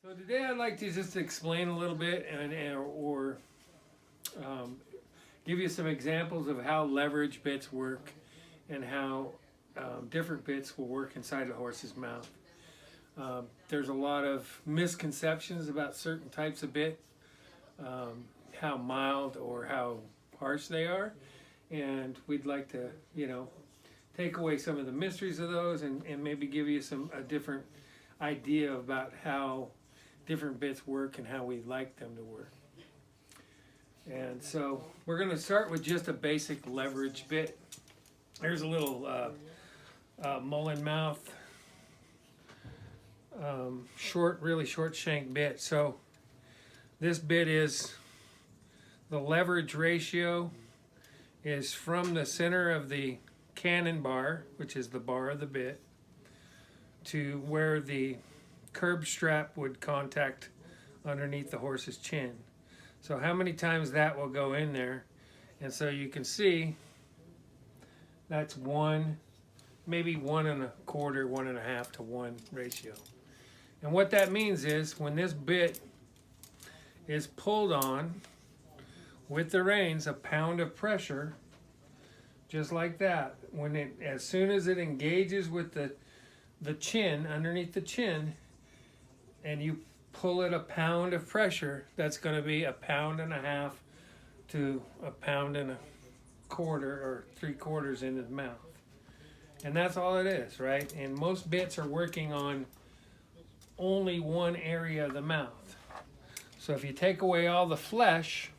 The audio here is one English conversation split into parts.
So today I'd like to just explain a little bit or give you some examples of how leverage bits work and how different bits will work inside a horse's mouth. There's a lot of misconceptions about certain types of bit, how mild or how harsh they are, and we'd like to, take away some of the mysteries of those and maybe give you a different idea about how different bits work and how we like them to work. And so we're going to start with just a basic leverage bit. Here's a little mullen mouth, really short shank bit. So this bit is, the leverage ratio is from the center of the cannon bar, which is the bar of the bit, to where the curb strap would contact underneath the horse's chin. So how many times that will go in there, and so you can see that's one, maybe 1.25, 1.5 to 1 ratio. And what that means is when this bit is pulled on with the reins, a pound of pressure, just like that, as soon as it engages with the chin, underneath the chin, and you pull it a pound of pressure, that's going to be 1.5 pounds to 1.25 pounds or 3/4 in his mouth. And that's all it is, right? And most bits are working on only one area of the mouth. So if you take away all the flesh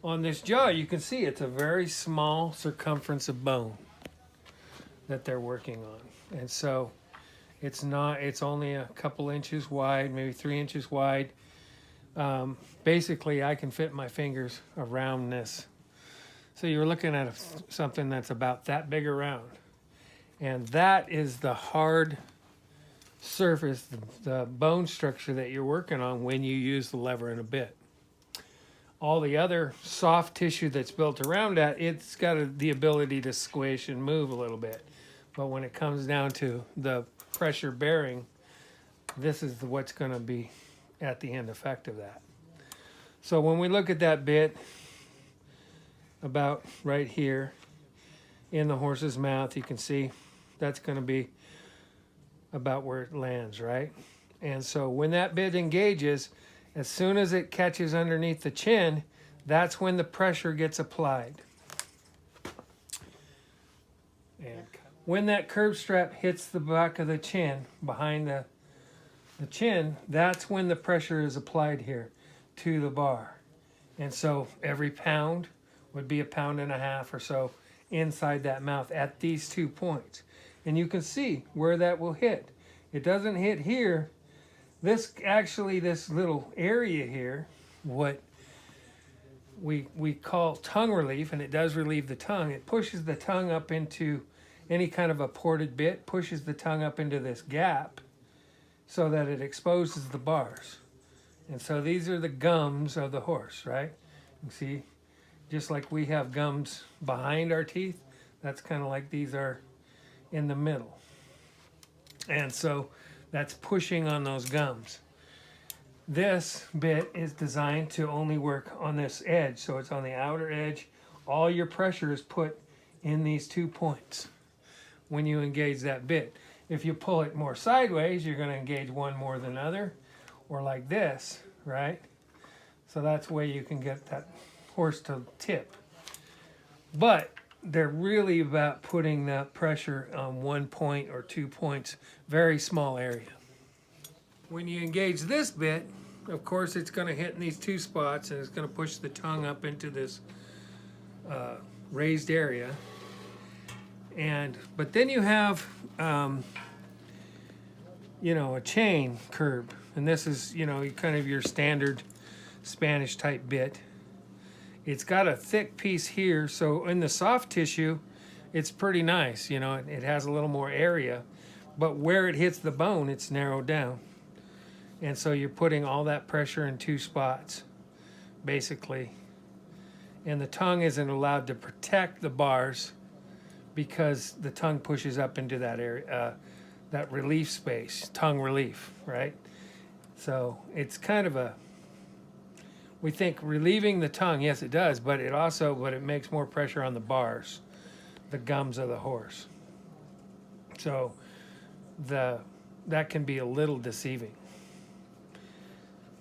on this jaw, you can see it's a very small circumference of bone that they're working on. And so it's only a couple inches wide, maybe 3 inches wide. Basically, I can fit my fingers around this. So you're looking at something that's about that big around. And that is the hard surface, the bone structure that you're working on when you use the lever in a bit. All the other soft tissue that's built around that, it's got the ability to squish and move a little bit. But when it comes down to the pressure bearing, this is what's going to be at the end effect of that. So when we look at that bit about right here in the horse's mouth, you can see that's going to be about where it lands, right? And so when that bit engages, as soon as it catches underneath the chin, that's when the pressure gets applied. And when that curb strap hits the back of the chin, behind the chin, that's when the pressure is applied here to the bar. And so every pound would be 1.5 pounds or so inside that mouth at these 2 points. And you can see where that will hit. It doesn't hit here. This little area here, what we call tongue relief, and it does relieve the tongue. It pushes the tongue up into any kind of a ported bit, pushes the tongue up into this gap so that it exposes the bars. And so these are the gums of the horse, right? You see, just like we have gums behind our teeth, that's kind of like these are in the middle. And so that's pushing on those gums. This bit is designed to only work on this edge, so it's on the outer edge. All your pressure is put in these 2 points when you engage that bit. If you pull it more sideways, you're going to engage one more than other, or like this, right? So that's the way you can get that horse to tip. But they're really about putting that pressure on 1 point or 2 points, very small area. When you engage this bit, of course, it's going to hit in these 2 spots, and it's going to push the tongue up into this raised area. But then you have, a chain curb, and this is, kind of your standard Spanish type bit. It's got a thick piece here, so in the soft tissue, it's pretty nice. It has a little more area, but where it hits the bone, it's narrowed down. And so you're putting all that pressure in 2 spots, basically. And the tongue isn't allowed to protect the bars because the tongue pushes up into that area, that relief space, tongue relief, right? So it's kind of a, we think relieving the tongue, yes it does, but it makes more pressure on the bars, the gums of the horse. So that can be a little deceiving.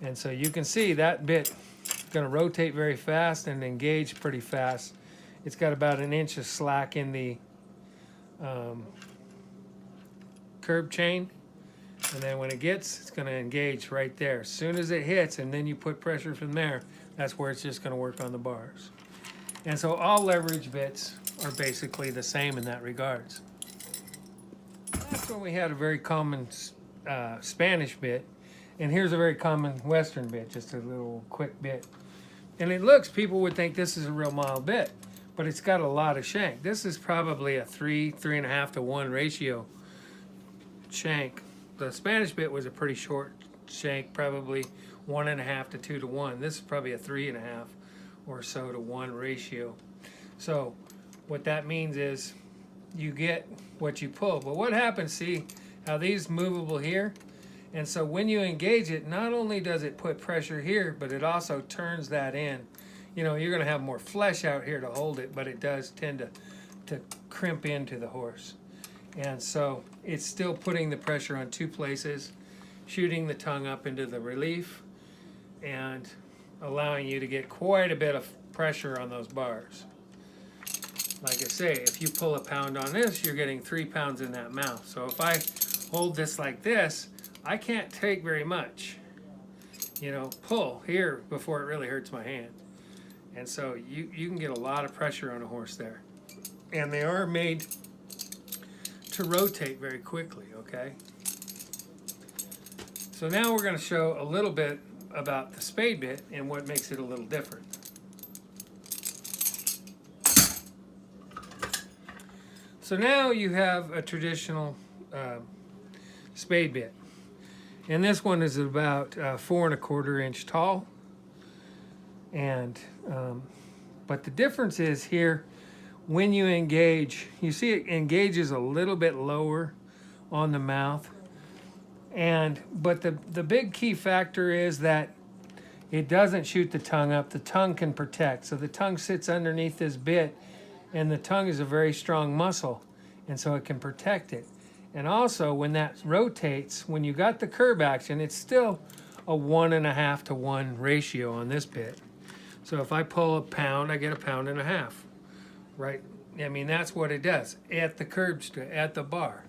And so you can see that bit is going to rotate very fast and engage pretty fast. It's got about 1 inch of slack in the curb chain. And then when it's going to engage right there. As soon as it hits and then you put pressure from there, that's where it's just going to work on the bars. And so all leverage bits are basically the same in that regards. That's when we had a very common Spanish bit. And here's a very common Western bit, just a little quick bit. And people would think this is a real mild bit, but it's got a lot of shank. This is probably a 3.5 to 1 ratio shank. The Spanish bit was a pretty short shank, probably 1.5 to 2 to 1. This is probably a 3.5 or so to 1 ratio. So what that means is you get what you pull. But what happens, see how these movable here? And so when you engage it, not only does it put pressure here, but it also turns that in. You know, you're going to have more flesh out here to hold it, but it does tend to crimp into the horse. And so it's still putting the pressure on 2 places, shooting the tongue up into the relief, and allowing you to get quite a bit of pressure on those bars. Like I say, if you pull a pound on this, you're getting 3 pounds in that mouth. So if I hold this like this, I can't take very much, you know, pull here before it really hurts my hand. And so you can get a lot of pressure on a horse there. And they are made to rotate very quickly, okay? So now we're going to show a little bit about the spade bit and what makes it a little different. So now you have a traditional spade bit. And this one is about 4 1/4 inch tall. And but the difference is here, when you engage, you see it engages a little bit lower on the mouth. But the big key factor is that it doesn't shoot the tongue up. The tongue can protect. So the tongue sits underneath this bit, and the tongue is a very strong muscle, and so it can protect it. And also when that rotates, when you got the curb action, it's still a 1.5 to 1 ratio on this bit. So if I pull a pound, I get 1.5 pounds, right? I mean, that's what it does at the curb strip, at the bar.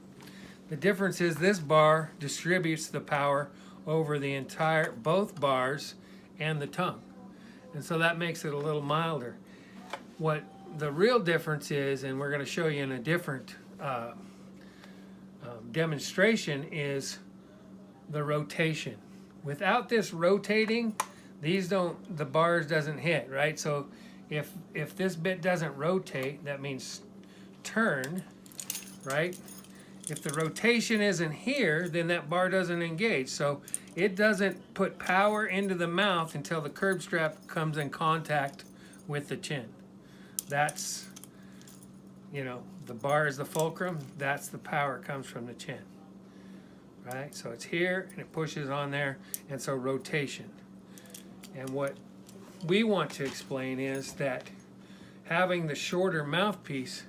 The difference is this bar distributes the power over the entire, both bars and the tongue. And so that makes it a little milder. What the real difference is, and we're going to show you in a different demonstration, is the rotation. Without this rotating, the bars doesn't hit, right? So if this bit doesn't rotate, that means turn, right? If the rotation isn't here, then that bar doesn't engage. So it doesn't put power into the mouth until the curb strap comes in contact with the chin. That's, you know, the bar is the fulcrum. That's the power comes from the chin, right? So it's here and it pushes on there, and so rotation. And what we want to explain is that having the shorter mouthpiece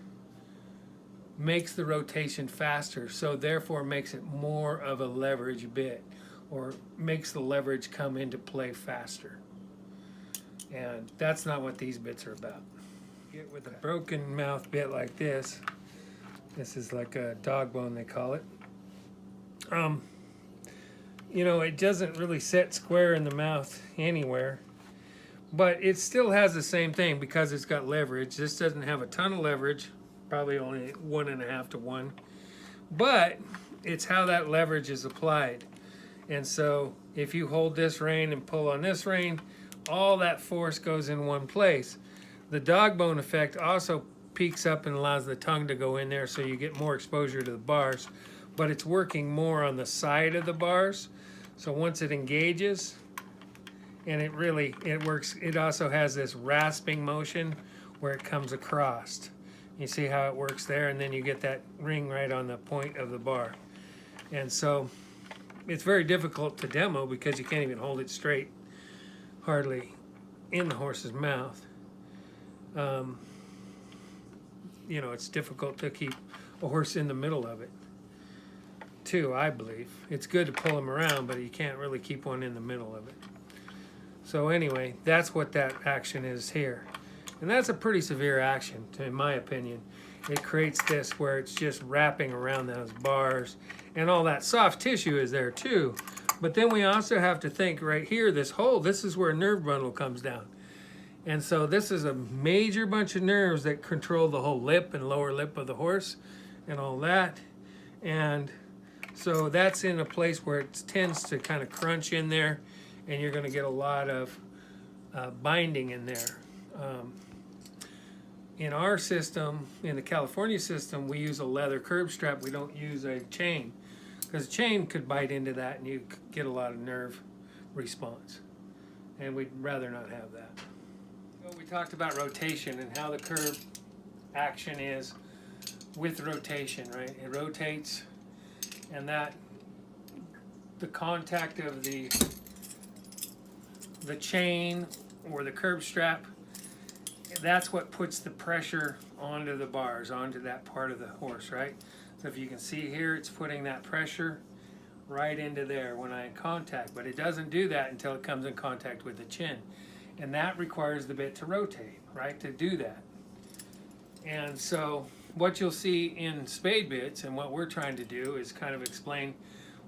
makes the rotation faster, so therefore makes it more of a leverage bit, or makes the leverage come into play faster. And that's not what these bits are about. With a broken mouth bit like this is like a dog bone, they call it. You know, it doesn't really sit square in the mouth anywhere, but it still has the same thing because it's got leverage. This doesn't have a ton of leverage, probably only 1.5 to 1, but it's how that leverage is applied. And so if you hold this rein and pull on this rein, all that force goes in one place. The dog bone effect also peaks up and allows the tongue to go in there, so you get more exposure to the bars, but it's working more on the side of the bars. So once it engages, and it works, it also has this rasping motion where it comes across. You see how it works there, and then you get that ring right on the point of the bar. And so it's very difficult to demo because you can't even hold it straight hardly in the horse's mouth. You know, it's difficult to keep a horse in the middle of it too, I believe. It's good to pull him around, but you can't really keep one in the middle of it. So anyway, that's what that action is here. And that's a pretty severe action, in my opinion. It creates this where it's just wrapping around those bars, and all that soft tissue is there too. But then we also have to think right here, this hole, this is where a nerve bundle comes down. And so this is a major bunch of nerves that control the whole lip and lower lip of the horse and all that. And so that's in a place where it tends to kind of crunch in there, and you're going to get a lot of binding in there. In our system, in the California system, we use a leather curb strap. We don't use a chain, because a chain could bite into that and you get a lot of nerve response. And we'd rather not have that. So we talked about rotation and how the curb action is with rotation, right? It rotates, and that the contact of the chain or the curb strap, that's what puts the pressure onto the bars, onto that part of the horse, right? So if you can see here, it's putting that pressure right into there when I'm in contact, but it doesn't do that until it comes in contact with the chin. And that requires the bit to rotate, right, to do that. And so what you'll see in spade bits, and what we're trying to do, is kind of explain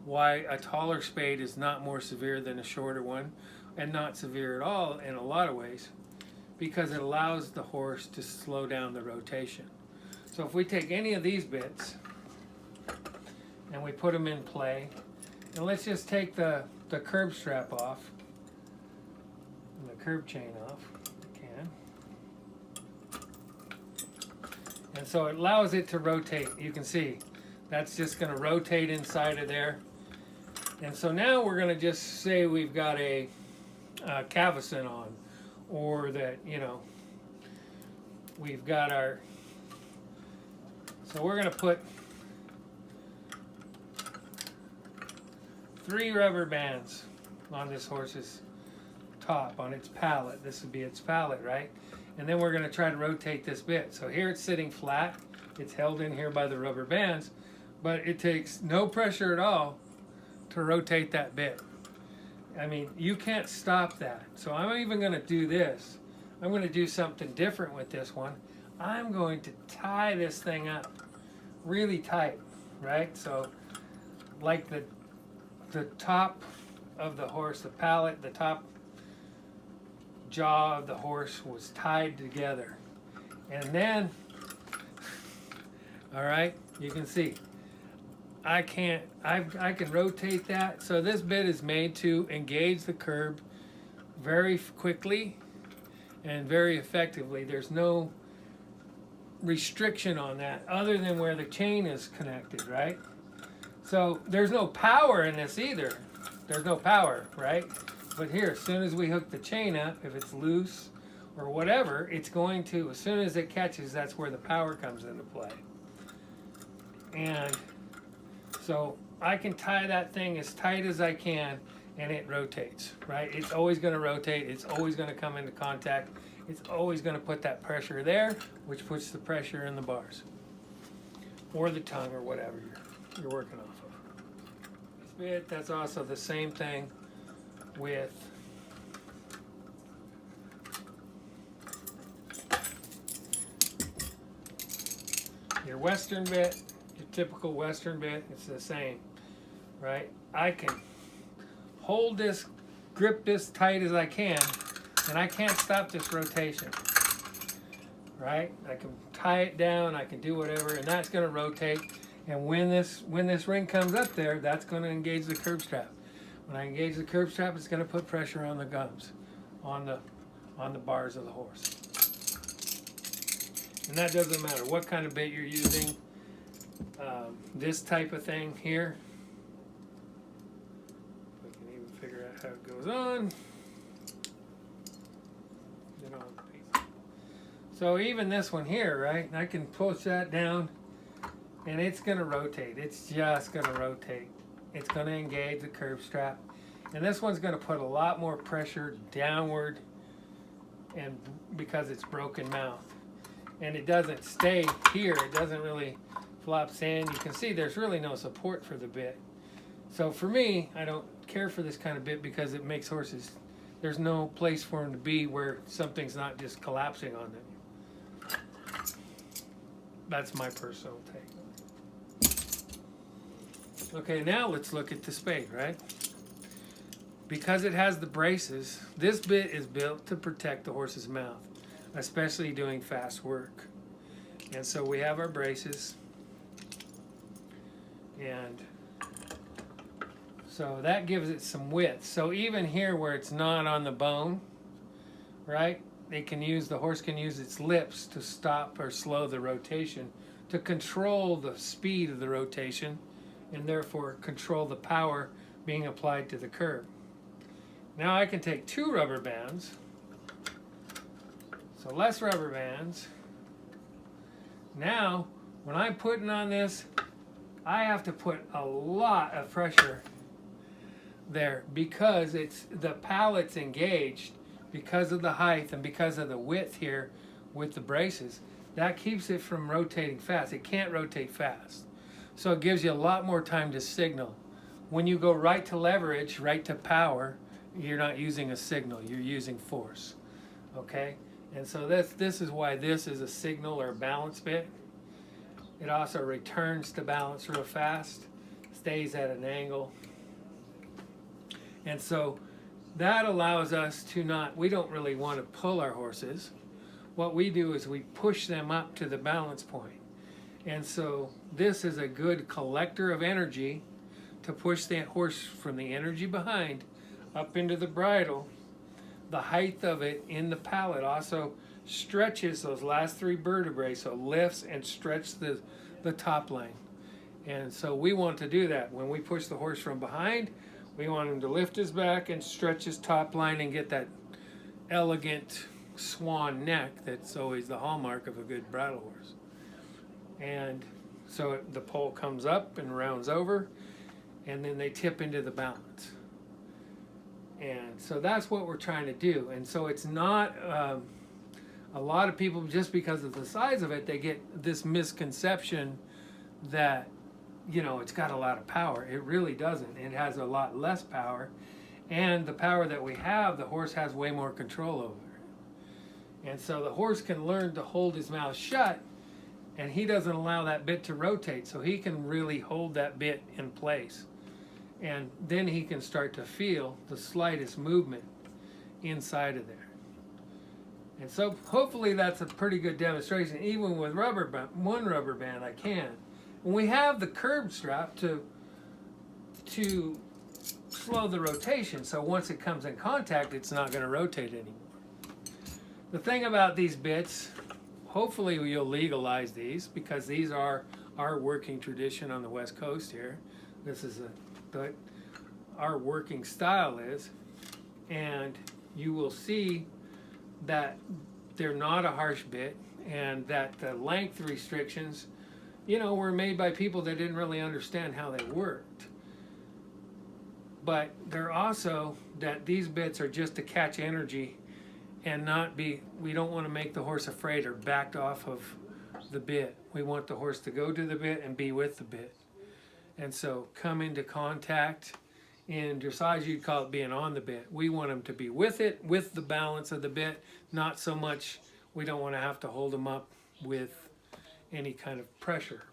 why a taller spade is not more severe than a shorter one, and not severe at all in a lot of ways, because it allows the horse to slow down the rotation. So if we take any of these bits and we put them in play, and let's just take the curb strap off and the curb chain off, if we can. And so it allows it to rotate. You can see that's just going to rotate inside of there. And so now we're going to just say we've got a cavesson on, or that, you know, we've got our, so we're going to put 3 rubber bands on this horse's top, on its palate. This would be its palate, right? And then we're going to try to rotate this bit. So here it's sitting flat. It's held in here by the rubber bands, but it takes no pressure at all to rotate that bit. I mean, you can't stop that. So I'm even going to do this. I'm going to do something different with this one. I'm going to tie this thing up really tight, right? So like the top of the horse, the palate, the top jaw of the horse was tied together. And then, all right, you can see, I can rotate that. So this bit is made to engage the curb very quickly and very effectively. There's no restriction on that other than where the chain is connected, right? So there's no power in this either. There's no power, right? But here, as soon as we hook the chain up, if it's loose or whatever, it's going to, as soon as it catches, that's where the power comes into play. And so I can tie that thing as tight as I can, and it rotates, right? It's always going to rotate. It's always going to come into contact. It's always going to put that pressure there, which puts the pressure in the bars or the tongue or whatever you're working off of. This bit, that's also the same thing with your Western bit. Your typical Western bit, it's the same, right? I can hold this, grip this tight as I can, and I can't stop this rotation, right? I can tie it down, I can do whatever, and that's going to rotate. And when this ring comes up there, that's going to engage the curb strap. When I engage the curb strap, it's going to put pressure on the gums, on the bars of the horse. And that doesn't matter what kind of bait you're using. This type of thing here, we can even figure out how it goes on. So even this one here, right? I can push that down and it's going to rotate. It's just going to rotate. It's going to engage the curb strap, and this one's going to put a lot more pressure downward, and because it's broken mouth, and it doesn't stay here. It doesn't really flops in. You can see there's really no support for the bit. So for me, I don't care for this kind of bit because it makes horses, there's no place for them to be where something's not just collapsing on them. That's my personal take. Okay, now let's look at the spade, right? Because it has the braces, this bit is built to protect the horse's mouth, especially doing fast work. And so we have our braces, and so that gives it some width. So even here where it's not on the bone, right, the horse can use its lips to stop or slow the rotation, to control the speed of the rotation, and therefore control the power being applied to the curb. Now I can take 2 rubber bands, so less rubber bands. Now, when I'm putting on this, I have to put a lot of pressure there because it's the pallet's engaged because of the height and because of the width here with the braces. That keeps it from rotating fast. It can't rotate fast. So it gives you a lot more time to signal. When you go right to leverage, right to power, you're not using a signal, you're using force. Okay? And so this is why this is a signal or a balance bit. It also returns to balance real fast, stays at an angle. And so that allows us to we don't really want to pull our horses. What we do is we push them up to the balance point. And so this is a good collector of energy to push the horse from the energy behind up into the bridle. The height of it in the pallet also stretches those last 3 vertebrae, so lifts and stretches the top line. And so we want to do that. When we push the horse from behind, we want him to lift his back and stretch his top line and get that elegant swan neck that's always the hallmark of a good bridle horse. And so the pole comes up and rounds over, and then they tip into the balance. And so that's what we're trying to do. And so it's not, a lot of people, just because of the size of it, they get this misconception that, it's got a lot of power. It really doesn't. It has a lot less power. And the power that we have, the horse has way more control over. And so the horse can learn to hold his mouth shut, and he doesn't allow that bit to rotate. So he can really hold that bit in place. And then he can start to feel the slightest movement inside of there. And so hopefully that's a pretty good demonstration. Even with one rubber band, I can. And we have the curb strap to slow the rotation. So once it comes in contact, it's not going to rotate anymore. The thing about these bits, hopefully you'll legalize these, because these are our working tradition on the West Coast here. This is our working style is, and you will see that they're not a harsh bit, and that the length restrictions, were made by people that didn't really understand how they worked. But they're also that these bits are just to catch energy and we don't want to make the horse afraid or backed off of the bit. We want the horse to go to the bit and be with the bit. And so come into contact. In dressage, you'd call it being on the bit. We want them to be with it, with the balance of the bit, not so much, we don't want to have to hold them up with any kind of pressure.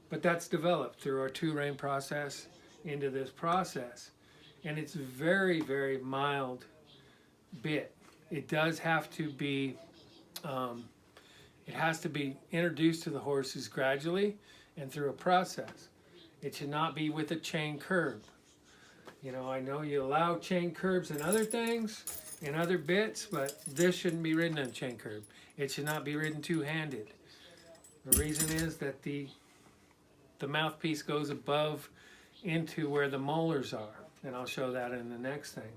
But that's developed through our 2-rein process into this process. And it's very, very mild bit. It does have to be, it has to be introduced to the horses gradually and through a process. It should not be with a chain curb. I know you allow chain curbs and other things, and other bits, but this shouldn't be ridden on chain curb. It should not be ridden two-handed. The reason is that the mouthpiece goes above into where the molars are, and I'll show that in the next thing.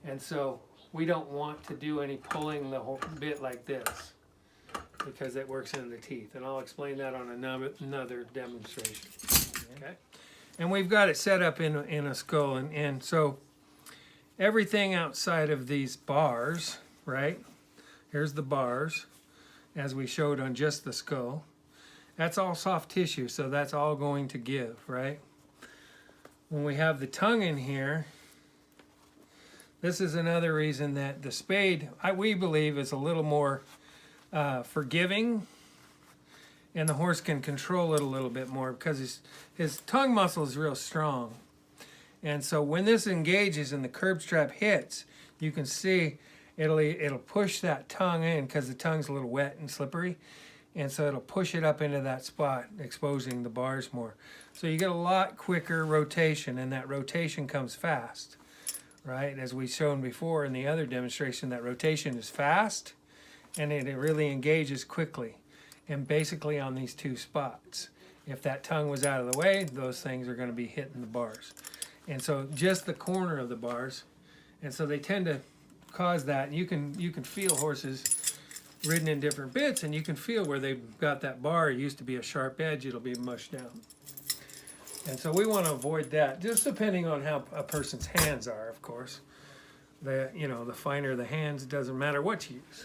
And so we don't want to do any pulling the whole bit like this. because it works in the teeth. And I'll explain that on another demonstration. Okay. And we've got it set up in a skull. And so everything outside of these bars, right? Here's the bars, as we showed on just the skull. That's all soft tissue, so that's all going to give, right? When we have the tongue in here, this is another reason that the spade, we believe, is a little more forgiving, and the horse can control it a little bit more because his tongue muscle is real strong. And so when this engages and the curb strap hits, you can see it'll push that tongue in because the tongue's a little wet and slippery. And so it'll push it up into that spot, exposing the bars more. So you get a lot quicker rotation, and that rotation comes fast, right? As we've shown before in the other demonstration, that rotation is fast, and it really engages quickly, and basically on these two spots. If that tongue was out of the way, those things are going to be hitting the bars. And so just the corner of the bars, and so they tend to cause that. And you can feel horses ridden in different bits, and you can feel where they've got that bar. It used to be a sharp edge, it'll be mushed down. And so we want to avoid that, just depending on how a person's hands are, of course. The finer the hands, it doesn't matter what you use.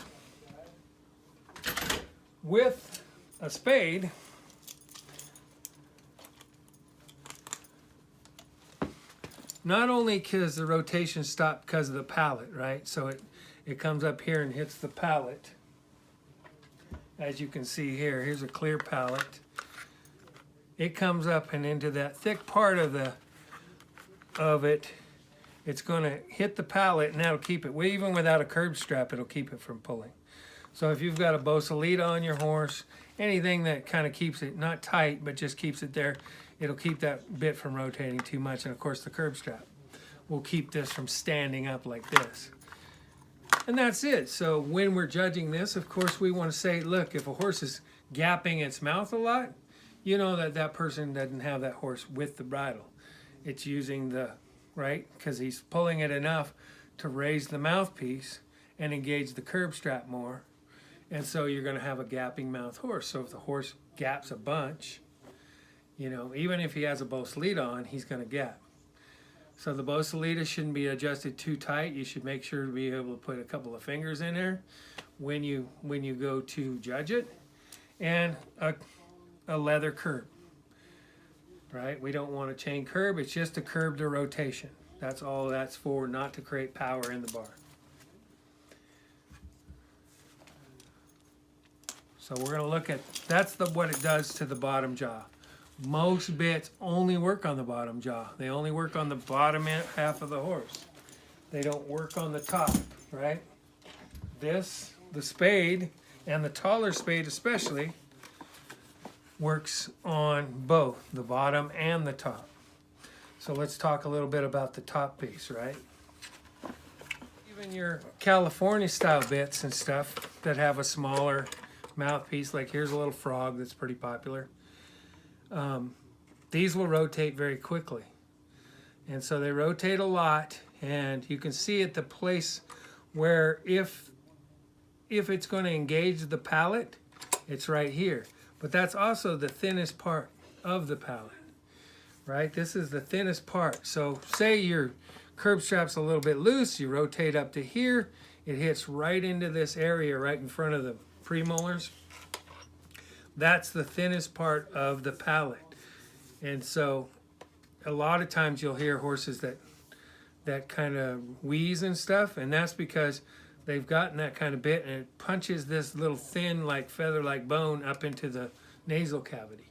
With a spade, not only because the rotation stopped because of the pallet, right? So it comes up here and hits the pallet. As you can see here, here's a clear pallet. It comes up and into that thick part of it, it's going to hit the pallet, and that'll keep it, even without a curb strap, it'll keep it from pulling. So if you've got a Bosalita on your horse, anything that kind of keeps it, not tight, but just keeps it there, it'll keep that bit from rotating too much. And of course the curb strap will keep this from standing up like this. And that's it. So when we're judging this, of course, we want to say, look, if a horse is gapping its mouth a lot, you know that person doesn't have that horse with the bridle. It's using right? Because he's pulling it enough to raise the mouthpiece and engage the curb strap more. And so you're going to have a gapping mouth horse. So if the horse gaps a bunch, even if he has a Bosalita on, he's going to gap. So the Bosalita shouldn't be adjusted too tight. You should make sure to be able to put a couple of fingers in there when you go to judge it. And a leather curb, right? We don't want a chain curb. It's just a curb to rotation. That's all that's for, not to create power in the bar. So we're going to look at, that's what it does to the bottom jaw. Most bits only work on the bottom jaw. They only work on the bottom half of the horse. They don't work on the top, right? The spade, and the taller spade especially, works on both the bottom and the top. So let's talk a little bit about the top piece, right? Even your California style bits and stuff that have a smaller mouthpiece, like here's a little frog that's pretty popular. These will rotate very quickly, and so they rotate a lot, and you can see at the place where if it's going to engage the pallet, it's right here. But that's also the thinnest part of the pallet, right? This is the thinnest part. So say your curb strap's a little bit loose, you rotate up to here, it hits right into this area right in front of the premolars. That's the thinnest part of the pallet. And so a lot of times you'll hear horses that kind of wheeze and stuff, and that's because they've gotten that kind of bit, and it punches this little thin, like feather-like bone up into the nasal cavity.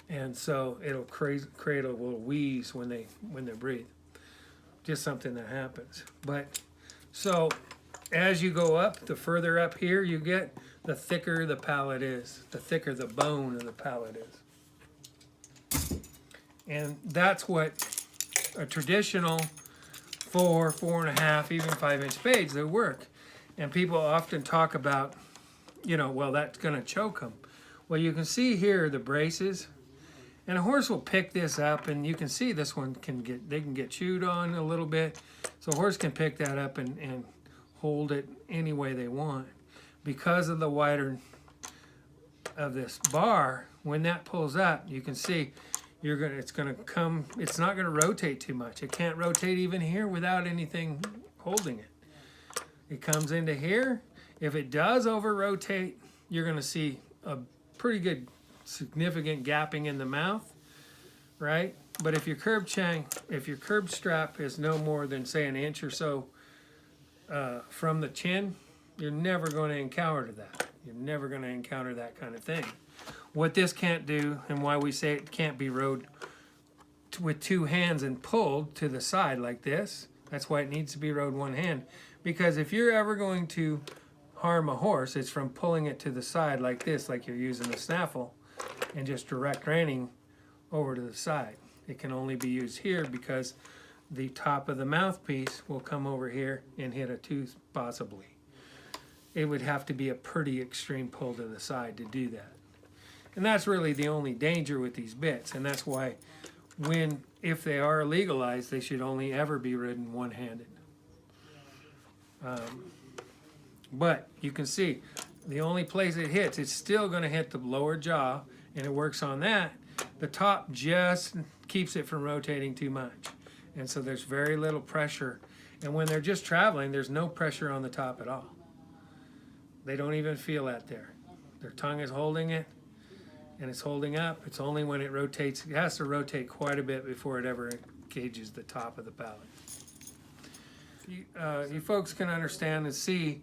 And so it'll create a little wheeze when they breathe. Just something that happens. But so as you go up, the further up here you get, the thicker the palate is, the thicker the bone of the palate is. And that's what a traditional 4, 4.5, even 5-inch spades, they work. And people often talk about, well, that's going to choke them. Well, you can see here the braces, and a horse will pick this up, and you can see this one can get chewed on a little bit. So a horse can pick that up and hold it any way they want because of the wider of this bar, when that pulls up, you can see it's gonna come, it's not gonna rotate too much. It can't rotate even here without anything holding it. It comes into here. If it does over rotate, you're gonna see a pretty good significant gapping in the mouth, right? But if your curb strap is no more than say an inch or so from the chin, you're never going to encounter that. You're never going to encounter that kind of thing. What this can't do, and why we say it can't be rode with two hands and pulled to the side like this, that's why it needs to be rode one hand. Because if you're ever going to harm a horse, it's from pulling it to the side like this, like you're using the snaffle, and just direct reining over to the side. It can only be used here because the top of the mouthpiece will come over here and hit a tooth possibly. It would have to be a pretty extreme pull to the side to do that. And that's really the only danger with these bits, and that's why if they are legalized, they should only ever be ridden one-handed. But you can see the only place it hits, it's still going to hit the lower jaw, and it works on that. The top just keeps it from rotating too much, and so there's very little pressure. And when they're just traveling, there's no pressure on the top at all. They don't even feel that there. Their tongue is holding it, and it's holding up. It's only when it rotates, it has to rotate quite a bit before it ever engages the top of the palate. You folks can understand and see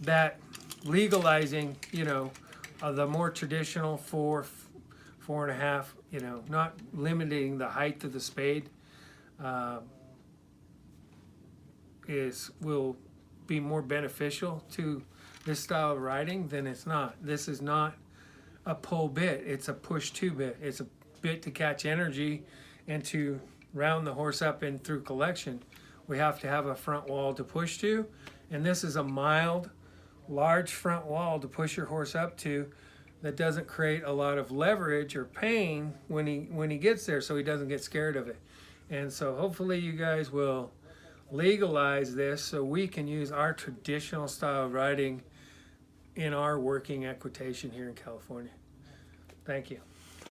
that legalizing, the more traditional 4.5, not limiting the height of the spade, will be more beneficial to this style of riding than it's not. This is not a pull bit, it's a push to bit. It's a bit to catch energy and to round the horse up in through collection. We have to have a front wall to push to, and this is a mild, large front wall to push your horse up to that doesn't create a lot of leverage or pain when he gets there, so he doesn't get scared of it. And so hopefully you guys will legalize this so we can use our traditional style of riding in our working equitation here in California. Thank you.